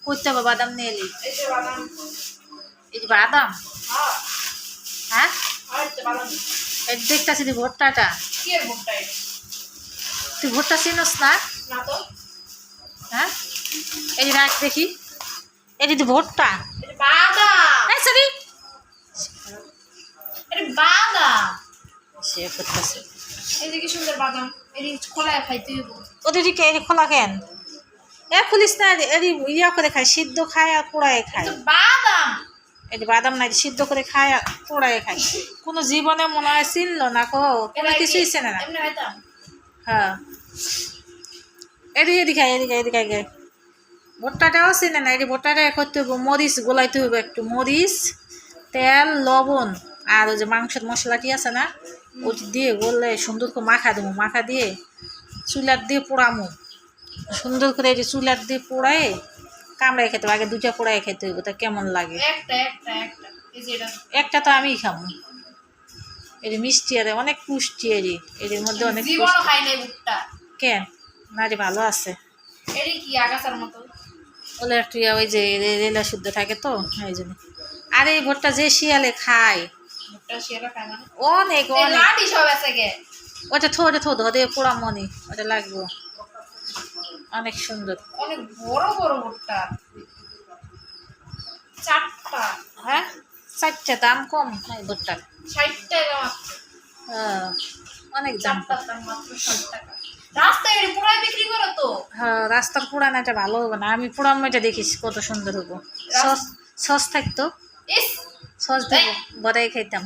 করতে হবে বাদাম নিয়ে এলি এই যে বাদাম হ্যাঁ এই দেখতেছি তুই ভুট্টাটা তুই ভুট্টা চিনস না হ্যাঁ এই যে রাখ দেখি এই যে ভুট্টা সরি সে করতেছে ওদের খোলা কেন খুলিস না ইয়া করে খায় সিদ্ধ খায় আর পোড়ায় খায় এই যে বাদাম নাই সিদ্ধ করে খায় আর পোড়ায় খায় কোনো জীবনে মনে হয় চিনলো না কোনো কিছুই চেনে না হ্যাঁ এদিকে এদিকে ভুট্টাটাও চেনে না এই যে ভুট্টাটা করতে হইব মরিচ গোলাইতে হইব একটু মরিচ তেল লবণ আর ওই যে মাংসের মশলাটি আছে না ওটি দিয়ে গললে সুন্দর করে মাখা দেবো মাখা দিয়ে চুলার দিয়ে পোড়ামো সুন্দর করে এই যে চুলার দিয়ে পোড়ায় কামড়ায় খেতে হবে আগে দুটা পোড়ায় খেতে হইব তা কেমন লাগে একটা তো আমিই খাবো এই যে মিষ্টি আর অনেক পুষ্টি এর মধ্যে অনেক কেন না রে ভালো আছে বলে একটু ওই যে রেলা শুদ্ধ থাকে তো এই জন্য আর এই ভুট্টা যে শিয়ালে খায় অনেক ওটা থো ধরে পোড়া মনি ওটা লাগবো অনেক সুন্দর অনেক বড় বড় ভুট্টা চারটা হ্যাঁ 4টা দাম কম এই ভুট্টার 60 টাকা হ্যাঁ অনেক দাম দাম মাত্র 60 টাকা রাস্তায় পুরাই বিক্রি করো তো হ্যাঁ রাস্তার পুরানাটা ভালো হবে না আমি পুরানোটা দেখিস কত সুন্দর হবো সস থাকতো সস দেবো বড়াই খাইতাম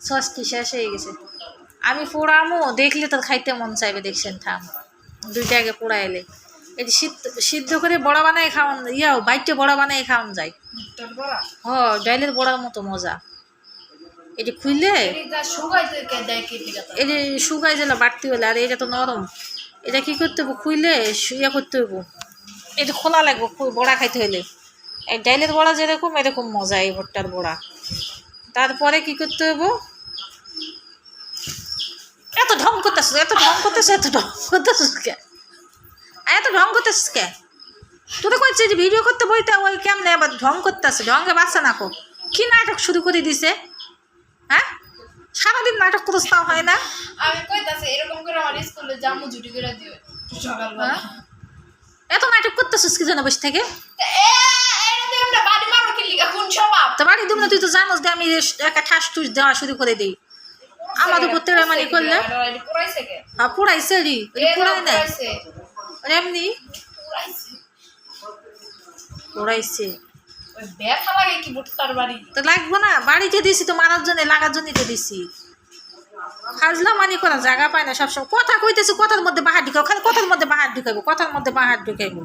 সস কি শেষ হয়ে গেছে আমি পোড়ামো দেখলে তো খাইতে মন চাইবে দেখছেন থাম দুইটা আগে পোড়া এলে এই যে সিদ্ধ করে বড়া বানাই খাওয়ান বাইটে বড়া বানাই খাওয়ান যায় ডাইলের বড়ার মতো মজা এই যে খুললে এই যে শুকাই যেন বাড়তি হলে আর এটা তো নরম এটা কি করতে হবো খুইলে ইয়া করতে হইব এই যে খোলা লাগবো বড়া খাইতে হলে এই ডাইলের বড়া যেরকম এরকম মজা এই ভুট্টার বড়া তারপরে কি করতে হইব এত ঢং করতেছ কে তুই তো কইছিস যে ভিডিও করতে বইতে ওই কেমনে আবার ঢং করতেছে ঢঙ্গে বাচ্চা না কি নাটক শুরু করে দিছে হ্যাঁ সারাদিন নাটক করতে তাও হয় না আমি কইতাছি এরকম করে আমার স্কুলে জামু জুটি করে দিও সকালবেলা এত নাটক করতেছিস কি জানো বসে থেকে তো বাড়ি দিব না তুই তো জানোস যে আমি একটা ঠাস টুস দেওয়া শুরু করে দিই আমার উপর তেড়ামানি করলে হ্যাঁ পুরাইছে রি পুরাই না এমনি পুরাইছে তো লাগবো না বাড়িতে দিছি তো মারার জন্য লাগার জন্য তো দিছি খাজলা মানি করা জায়গা পায় না সবসময় কথা কইতেছি কথার মধ্যে বাহার ঢুকাবো খালি কথার মধ্যে বাহার ঢুকাইবো